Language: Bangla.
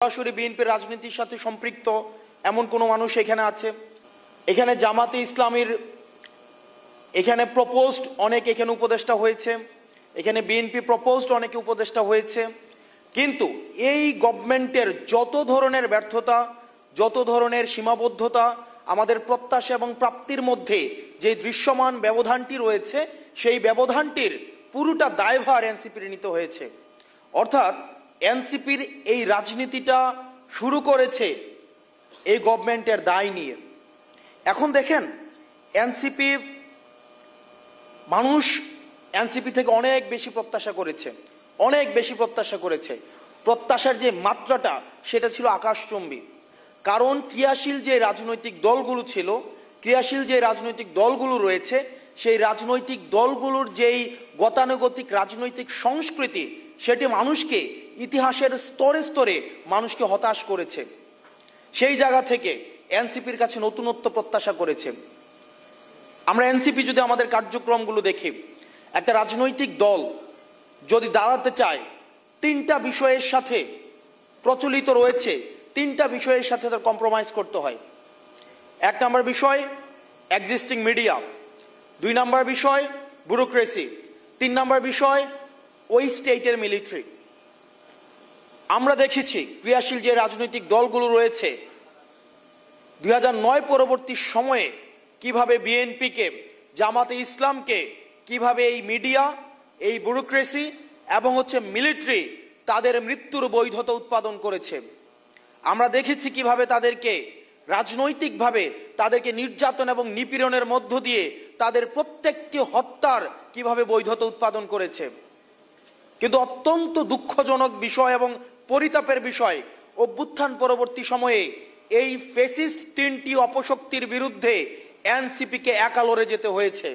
সরাসরি বিএনপির রাজনীতির সাথে সম্পৃক্ত এমন কোন মানুষ এখানে আছে? এখানে জামাতে ইসলামীর এখানে প্রপোজড অনেক এখানে উপদেষ্টা হয়েছে, এখানে বিএনপি প্রপোজড অনেকে উপদেষ্টা হয়েছে, কিন্তু এই গভর্নমেন্টের যত ধরনের ব্যর্থতা, যত ধরনের সীমাবদ্ধতা, আমাদের প্রত্যাশা এবং প্রাপ্তির মধ্যে যে দৃশ্যমান ব্যবধানটি রয়েছে, সেই ব্যবধানটির পুরোটা দায়ভার এনসিপির নিতে হয়েছে। অর্থাৎ এনসিপির এই রাজনীতিটা শুরু করেছে এই গভর্নমেন্টের দায় নিয়ে। এখন দেখেন, এনসিপি মানুষ এনসিপি থেকে অনেক বেশি প্রত্যাশা করেছে, অনেক বেশি প্রত্যাশা করেছে। প্রত্যাশার যে মাত্রাটা সেটা ছিল আকাশচুম্বী। কারণ ক্রিয়াশীল যে রাজনৈতিক দলগুলো ছিল, ক্রিয়াশীল যে রাজনৈতিক দলগুলো রয়েছে, সেই রাজনৈতিক দলগুলোর যেই গতানুগতিক রাজনৈতিক সংস্কৃতি, সেটি মানুষকে ইতিহাসের স্তরে স্তরে মানুষকে হতাশ করেছে। সেই জায়গা থেকে এনসিপির কাছে নতুনত্ব প্রত্যাশা করেছে। আমরা এনসিপি যদি আমাদের কার্যক্রমগুলো দেখি, একটা রাজনৈতিক দল যদি দাঁড়াতে চায়, তিনটা বিষয়ের সাথে প্রচলিত রয়েছে, তিনটা বিষয়ের সাথে তার কম্প্রোমাইজ করতে হয়। এক নম্বর বিষয় এক্সিস্টিং মিডিয়া, দুই নম্বর বিষয় ব্যুরোক্রেসি, তিন নম্বর বিষয় ওই স্টেটের মিলিটারি। আমরা দেখেছি ক্রিয়াশীল যে রাজনৈতিক দলগুলো রয়েছে 2009 পরবর্তী সময়ে কিভাবে বিএনপিকে, জামাতে ইসলামকে কিভাবে এই মিডিয়া, এই ব্যুরোক্রেসি এবং মিলিটারি তাদের মৃত্যুর বৈধতা উৎপাদন করেছে। আমরা দেখেছি কিভাবে তাদেরকে রাজনৈতিকভাবে তাদেরকে নির্যাতন এবং নিপীড়নের মধ্য দিয়ে তাদের প্রত্যেকটি হত্যার কিভাবে বৈধতা উৎপাদন করেছে। কিন্তু অত্যন্ত দুঃখজনক বিষয় এবং পরিতাপের বিষয়, অভ্যুত্থান পরবর্তী সময়ে এই ফ্যাসিস্ট তিনটি অপশক্তির বিরুদ্ধে এনসিপিকে একা লড়ে যেতে হয়েছে।